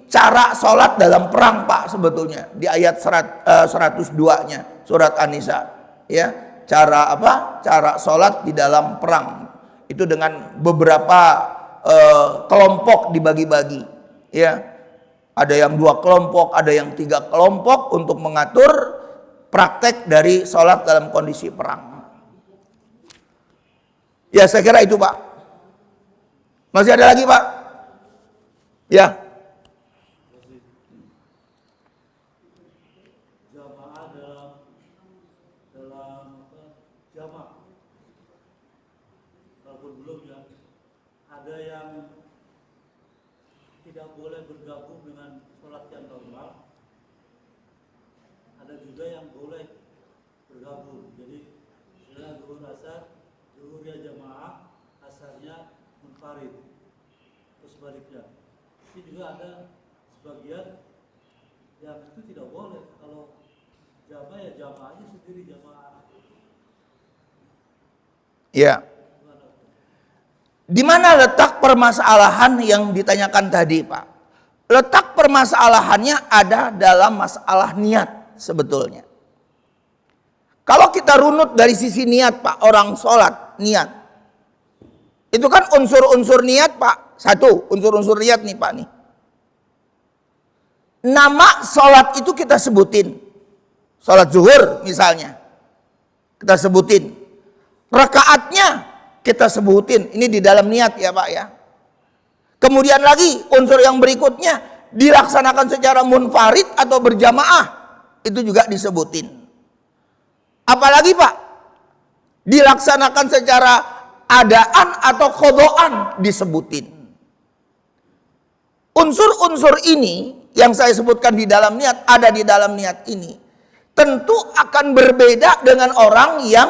Speaker 1: cara sholat dalam perang Pak sebetulnya. Di ayat 102-nya surat An-Nisa. Ya, cara apa? Cara sholat di dalam perang. Itu dengan beberapa kelompok dibagi-bagi. Ya. Ada yang 2 kelompok, ada yang 3 kelompok untuk mengatur praktek dari sholat dalam kondisi perang. Ya, saya kira itu Pak. Masih ada lagi Pak? Ya.
Speaker 4: Jamaah dalam jamaah. Walaupun belum ya, ada yang tidak boleh bergabung dengan sholat yang normal, ada juga yang boleh bergabung. Jadi misalnya zuhur asar, zuhurnya jamaah, asarnya munfarid, terus sebaliknya. Ini juga ada sebagian yang itu tidak boleh. Kalau jamaah ya jamaahnya sendiri jamaah.
Speaker 1: Ya. Di mana letak permasalahan yang ditanyakan tadi, Pak? Letak permasalahannya ada dalam masalah niat sebetulnya. Kalau kita runut dari sisi niat Pak, orang sholat, niat. Itu kan unsur-unsur niat Pak. Satu, unsur-unsur niat nih Pak nih. Nama sholat itu kita sebutin. Sholat zuhur misalnya. Kita sebutin. Rakaatnya kita sebutin. Ini di dalam niat ya Pak ya. Kemudian lagi unsur yang berikutnya, dilaksanakan secara munfarid atau berjamaah. Itu juga disebutin. Apalagi Pak, dilaksanakan secara adaan atau khodoan disebutin. Unsur-unsur ini yang saya sebutkan di dalam niat, ada di dalam niat ini, tentu akan berbeda dengan orang yang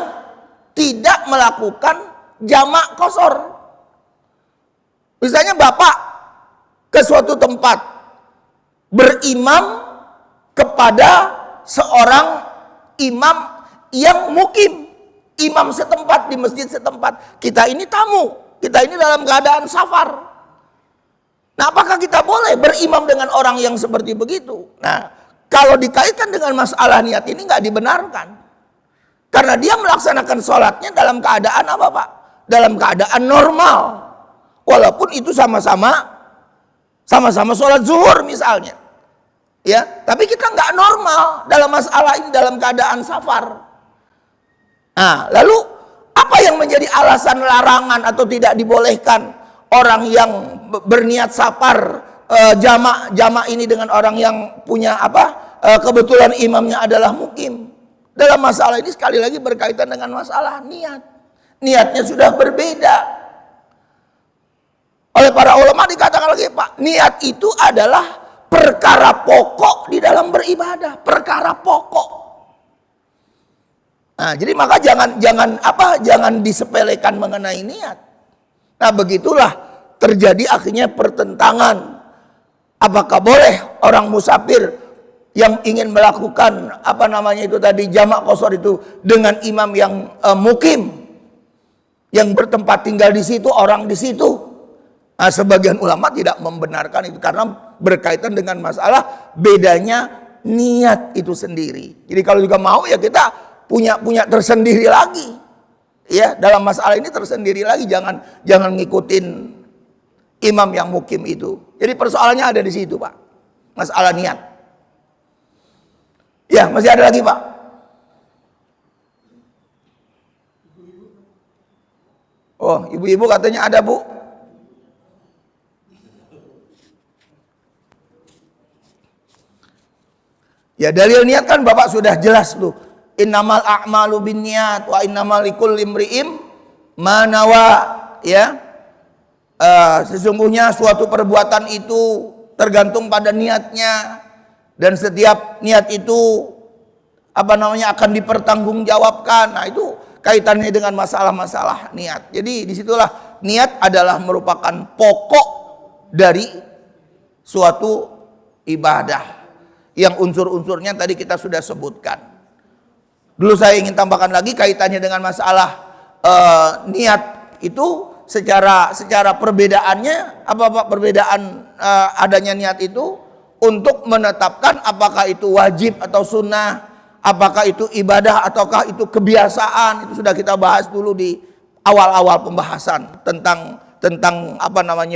Speaker 1: tidak melakukan jamak qasar. Misalnya Bapak ke suatu tempat berimam kepada seorang imam yang mukim, imam setempat di masjid setempat. Kita ini tamu, kita ini dalam keadaan safar. Nah, apakah kita boleh berimam dengan orang yang seperti begitu? Nah, kalau dikaitkan dengan masalah niat ini nggak dibenarkan. Karena dia melaksanakan sholatnya dalam keadaan apa Pak? Dalam keadaan normal. Walaupun itu sama-sama sholat zuhur misalnya. Ya, tapi kita nggak normal dalam masalah ini, dalam keadaan safar. Nah, lalu apa yang menjadi alasan larangan atau tidak dibolehkan orang yang berniat safar jamak ini dengan orang yang punya kebetulan imamnya adalah mukim? Dalam masalah ini sekali lagi berkaitan dengan masalah niat. Niatnya sudah berbeda. Oleh para ulama dikatakan lagi Pak, niat itu adalah perkara pokok di dalam beribadah, perkara pokok. Nah, jadi maka jangan disepelekan mengenai niat. Nah, begitulah terjadi akhirnya pertentangan. Apakah boleh orang musafir yang ingin melakukan jamak qasar itu dengan imam yang mukim, yang bertempat tinggal di situ, orang di situ? Nah, sebagian ulama tidak membenarkan itu karena berkaitan dengan masalah bedanya niat itu sendiri. Jadi kalau juga mau ya kita punya tersendiri lagi, ya dalam masalah ini tersendiri lagi, jangan ngikutin imam yang mukim itu. Jadi persoalannya ada di situ Pak, masalah niat. Ya masih ada lagi Pak. Oh ibu-ibu katanya ada Bu. Ya dalil niat kan Bapak sudah jelas tuh. Innamal a'malu binniyat wa innamal likulli imri'in ma nawa, ya. Sesungguhnya suatu perbuatan itu tergantung pada niatnya, dan setiap niat itu akan dipertanggungjawabkan. Nah, itu kaitannya dengan masalah-masalah niat. Jadi disitulah niat adalah merupakan pokok dari suatu ibadah yang unsur-unsurnya tadi kita sudah sebutkan. Dulu saya ingin tambahkan lagi kaitannya dengan masalah niat itu secara perbedaannya apa Pak, perbedaan adanya niat itu untuk menetapkan apakah itu wajib atau sunnah, apakah itu ibadah ataukah itu kebiasaan. Itu sudah kita bahas dulu di awal-awal pembahasan tentang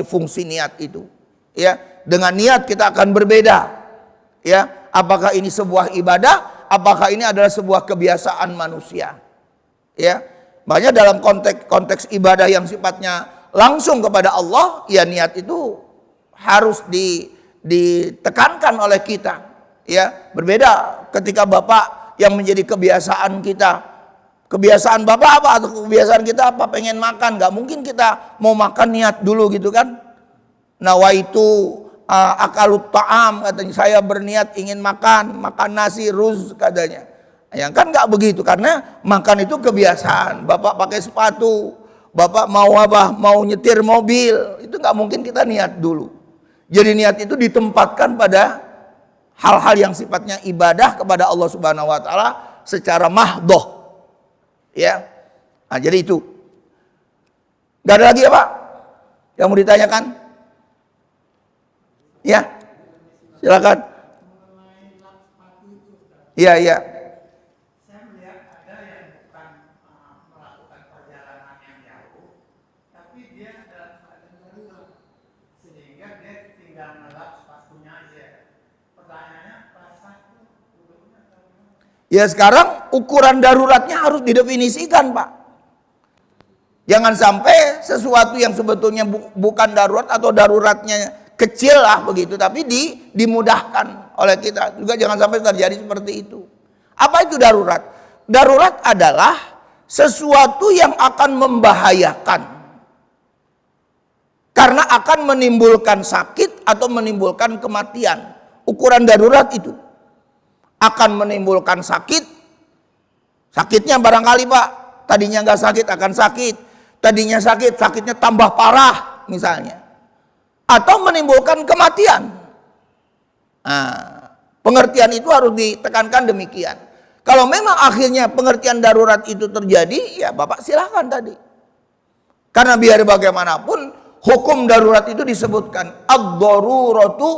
Speaker 1: fungsi niat itu. Ya, dengan niat kita akan berbeda. Ya, apakah ini sebuah ibadah, apakah ini adalah sebuah kebiasaan manusia? Ya, makanya dalam konteks ibadah yang sifatnya langsung kepada Allah, ya niat itu harus ditekankan oleh kita. Ya, berbeda ketika Bapak yang menjadi kebiasaan kita. Kebiasaan Bapak apa atau kebiasaan kita apa? Pengen makan, nggak mungkin kita mau makan niat dulu gitu kan? Nawaitu akalut ta'am, katanya saya berniat ingin makan nasi ruz katanya. Ya kan nggak begitu, karena makan itu kebiasaan. Bapak pakai sepatu, Bapak mau nyetir mobil, itu nggak mungkin kita niat dulu. Jadi niat itu ditempatkan pada hal-hal yang sifatnya ibadah kepada Allah Subhanahu wa taala secara mahdoh. Ya. Nah, jadi itu. Gak ada lagi ya Pak yang mau ditanyakan? Ya, silakan. Iya.
Speaker 2: Saya melihat ada dia dalam keadaan darurat, sehingga dia tinggal ngelap sepatunya aja. Pertanyaannya, kelas 1 duduknya darurat.
Speaker 1: Ya sekarang ukuran daruratnya harus didefinisikan, Pak. Jangan sampai sesuatu yang sebetulnya bukan darurat atau daruratnya kecil lah begitu, tapi dimudahkan oleh kita. Juga jangan sampai terjadi seperti itu. Apa itu darurat? Darurat adalah sesuatu yang akan membahayakan. Karena akan menimbulkan sakit atau menimbulkan kematian. Ukuran darurat itu akan menimbulkan sakit. Sakitnya barangkali, Pak, tadinya nggak sakit akan sakit. Tadinya sakit, sakitnya tambah parah misalnya. Atau menimbulkan kematian. Nah, pengertian itu harus ditekankan demikian. Kalau memang akhirnya pengertian darurat itu terjadi, ya Bapak silahkan tadi. Karena biar bagaimanapun, hukum darurat itu disebutkan ad-daruratu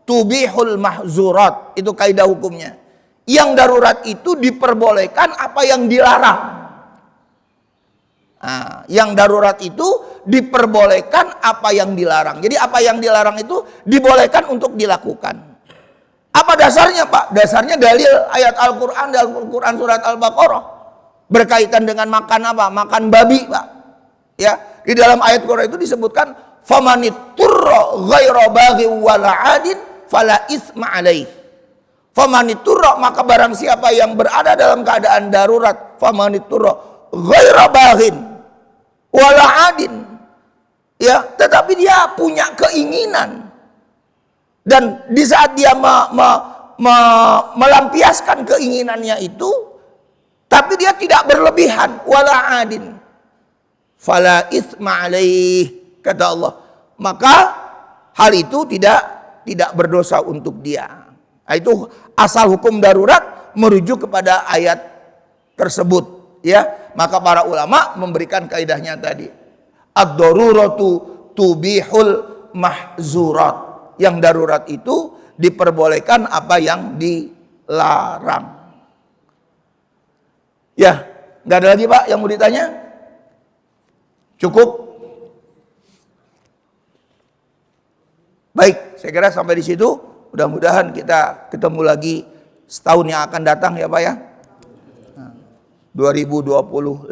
Speaker 1: tubihul mahzurat. Itu kaidah hukumnya. Yang darurat itu diperbolehkan apa yang dilarang. Nah, yang darurat itu diperbolehkan apa yang dilarang. Jadi apa yang dilarang itu dibolehkan untuk dilakukan. Apa dasarnya, Pak? Dasarnya dalil ayat Al-Quran, Al-Quran surat Al-Baqarah. Berkaitan dengan makan apa? Makan babi, Pak. Ya, di dalam ayat Quran itu disebutkan famanitturra ghaira baghi wala 'adin fala isma 'alaih. Famanitturra, maka barang siapa yang berada dalam keadaan darurat, famanitturra ghaira baghin wala 'adin. Ya, tetapi dia punya keinginan. Dan di saat dia melampiaskan keinginannya itu, tapi dia tidak berlebihan, wala 'adin, fala itsma 'alaih, kata Allah. Maka hal itu tidak berdosa untuk dia. Nah, itu asal hukum darurat merujuk kepada ayat tersebut, ya. Maka para ulama memberikan kaidahnya tadi. Ad-daruratu tubihul mahzurat. Yang darurat itu diperbolehkan apa yang dilarang. Ya, nggak ada lagi, Pak, yang mau ditanya? Cukup? Baik, saya kira sampai di situ. Mudah-mudahan kita ketemu lagi setahun yang akan datang, ya Pak ya. 2025.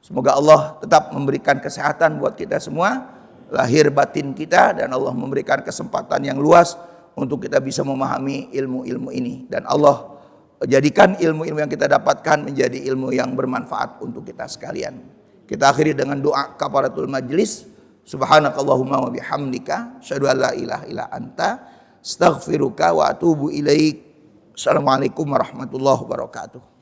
Speaker 1: Semoga Allah tetap memberikan kesehatan buat kita semua, lahir batin kita, dan Allah memberikan kesempatan yang luas untuk kita bisa memahami ilmu-ilmu ini, dan Allah jadikan ilmu-ilmu yang kita dapatkan menjadi ilmu yang bermanfaat untuk kita sekalian. Kita akhiri dengan doa kafaratul majlis. Subhanakallahumma wa bihamdika asyhadu an la ilaha illa anta astaghfiruka wa atubu ilaik. Assalamualaikum warahmatullahi wabarakatuh.